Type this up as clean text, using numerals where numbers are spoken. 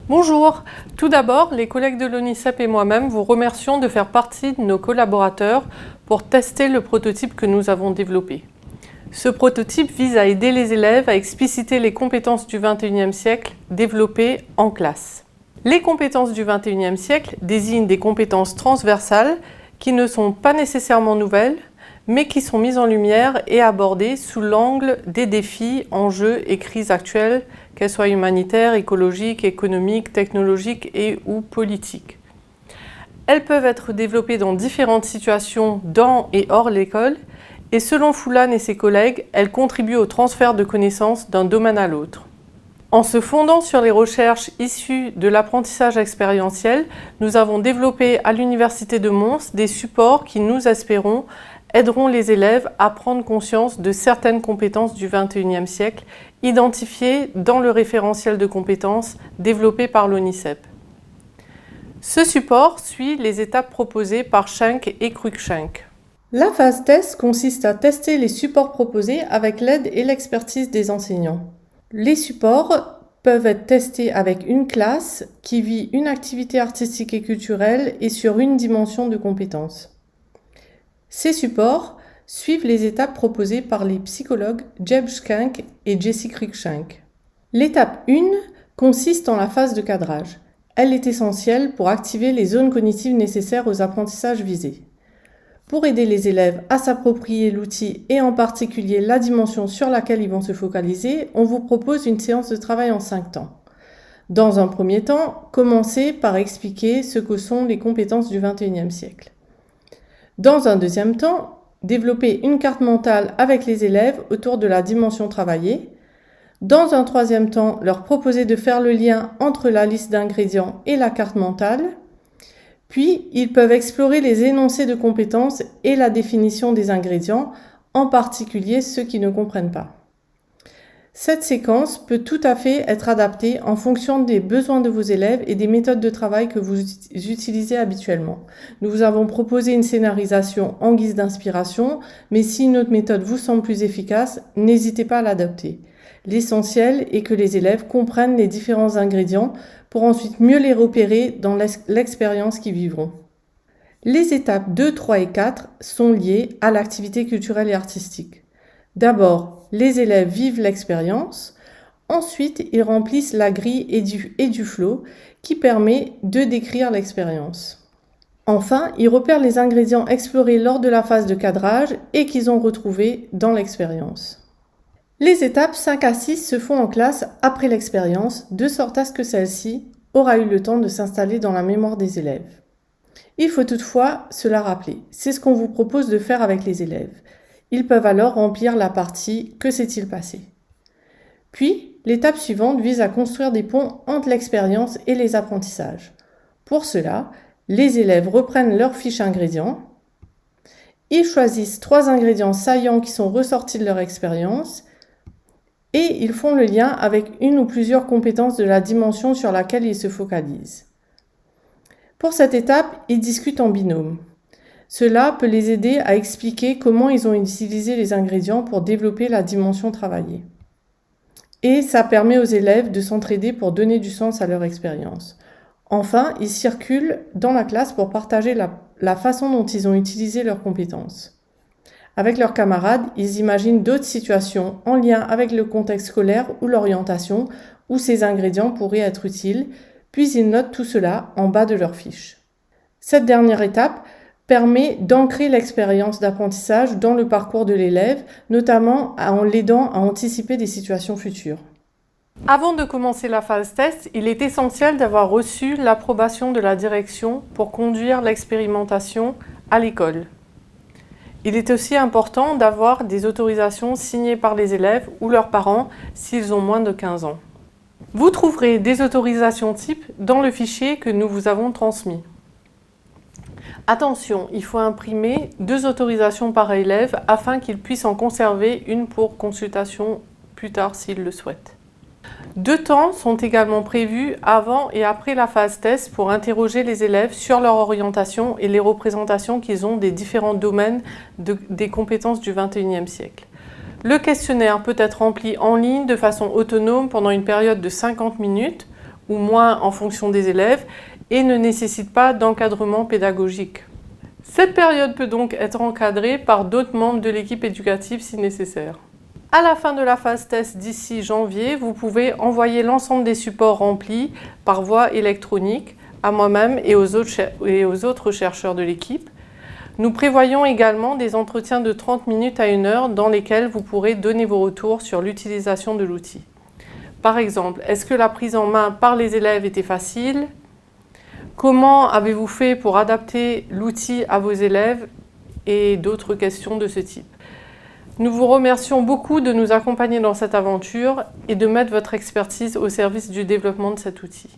Bonjour, tout d'abord, les collègues de l'ONICEP et moi-même vous remercions de faire partie de nos collaborateurs pour tester le prototype que nous avons développé. Ce prototype vise à aider les élèves à expliciter les compétences du XXIe siècle développées en classe. Les compétences du XXIe siècle désignent des compétences transversales qui ne sont pas nécessairement nouvelles, mais qui sont mises en lumière et abordées sous l'angle des défis, enjeux et crises actuelles, qu'elles soient humanitaires, écologiques, économiques, technologiques et ou politiques. Elles peuvent être développées dans différentes situations dans et hors l'école, et selon Foulane et ses collègues, elles contribuent au transfert de connaissances d'un domaine à l'autre. En se fondant sur les recherches issues de l'apprentissage expérientiel, nous avons développé à l'Université de Mons des supports qui, nous espérons, aideront les élèves à prendre conscience de certaines compétences du XXIe siècle, identifiées dans le référentiel de compétences développé par l'ONICEP. Ce support suit les étapes proposées par Schenk et Cruikshank. La phase test consiste à tester les supports proposés avec l'aide et l'expertise des enseignants. Les supports peuvent être testés avec une classe qui vit une activité artistique et culturelle et sur une dimension de compétences. Ces supports suivent les étapes proposées par les psychologues Jeb Schenk et Jessie Cruikshank. L'étape 1 consiste en la phase de cadrage. Elle est essentielle pour activer les zones cognitives nécessaires aux apprentissages visés. Pour aider les élèves à s'approprier l'outil et en particulier la dimension sur laquelle ils vont se focaliser, on vous propose une séance de travail en 5 temps. Dans un premier temps, commencez par expliquer ce que sont les compétences du XXIe siècle. Dans un deuxième temps, développez une carte mentale avec les élèves autour de la dimension travaillée. Dans un troisième temps, leur proposez de faire le lien entre la liste d'ingrédients et la carte mentale. Puis, ils peuvent explorer les énoncés de compétences et la définition des ingrédients, en particulier ceux qui ne comprennent pas. Cette séquence peut tout à fait être adaptée en fonction des besoins de vos élèves et des méthodes de travail que vous utilisez habituellement. Nous vous avons proposé une scénarisation en guise d'inspiration, mais si une autre méthode vous semble plus efficace, n'hésitez pas à l'adapter. L'essentiel est que les élèves comprennent les différents ingrédients pour ensuite mieux les repérer dans l'expérience qu'ils vivront. Les étapes 2, 3 et 4 sont liées à l'activité culturelle et artistique. D'abord, les élèves vivent l'expérience. Ensuite, ils remplissent la grille et du flow qui permet de décrire l'expérience. Enfin, ils repèrent les ingrédients explorés lors de la phase de cadrage et qu'ils ont retrouvés dans l'expérience. Les étapes 5 à 6 se font en classe après l'expérience, de sorte à ce que celle-ci aura eu le temps de s'installer dans la mémoire des élèves. Il faut toutefois se la rappeler, c'est ce qu'on vous propose de faire avec les élèves. Ils peuvent alors remplir la partie « Que s'est-il passé ?». Puis, l'étape suivante vise à construire des ponts entre l'expérience et les apprentissages. Pour cela, les élèves reprennent leur fiche ingrédients. Ils choisissent 3 ingrédients saillants qui sont ressortis de leur expérience et ils font le lien avec une ou plusieurs compétences de la dimension sur laquelle ils se focalisent. Pour cette étape, ils discutent en binôme. Cela peut les aider à expliquer comment ils ont utilisé les ingrédients pour développer la dimension travaillée. Et ça permet aux élèves de s'entraider pour donner du sens à leur expérience. Enfin, ils circulent dans la classe pour partager la façon dont ils ont utilisé leurs compétences. Avec leurs camarades, ils imaginent d'autres situations en lien avec le contexte scolaire ou l'orientation où ces ingrédients pourraient être utiles, puis ils notent tout cela en bas de leur fiche. Cette dernière étape permet d'ancrer l'expérience d'apprentissage dans le parcours de l'élève, notamment en l'aidant à anticiper des situations futures. Avant de commencer la phase test, il est essentiel d'avoir reçu l'approbation de la direction pour conduire l'expérimentation à l'école. Il est aussi important d'avoir des autorisations signées par les élèves ou leurs parents s'ils ont moins de 15 ans. Vous trouverez des autorisations types dans le fichier que nous vous avons transmis. Attention, il faut imprimer 2 autorisations par élève afin qu'ils puissent en conserver une pour consultation plus tard s'ils le souhaitent. 2 temps sont également prévus avant et après la phase test pour interroger les élèves sur leur orientation et les représentations qu'ils ont des différents domaines des compétences du XXIe siècle. Le questionnaire peut être rempli en ligne de façon autonome pendant une période de 50 minutes ou moins en fonction des élèves et ne nécessite pas d'encadrement pédagogique. Cette période peut donc être encadrée par d'autres membres de l'équipe éducative si nécessaire. À la fin de la phase test d'ici janvier, vous pouvez envoyer l'ensemble des supports remplis par voie électronique à moi-même et aux autres chercheurs de l'équipe. Nous prévoyons également des entretiens de 30 minutes à 1 heure dans lesquels vous pourrez donner vos retours sur l'utilisation de l'outil. Par exemple, est-ce que la prise en main par les élèves était facile? Comment avez-vous fait pour adapter l'outil à vos élèves? Et d'autres questions de ce type. Nous vous remercions beaucoup de nous accompagner dans cette aventure et de mettre votre expertise au service du développement de cet outil.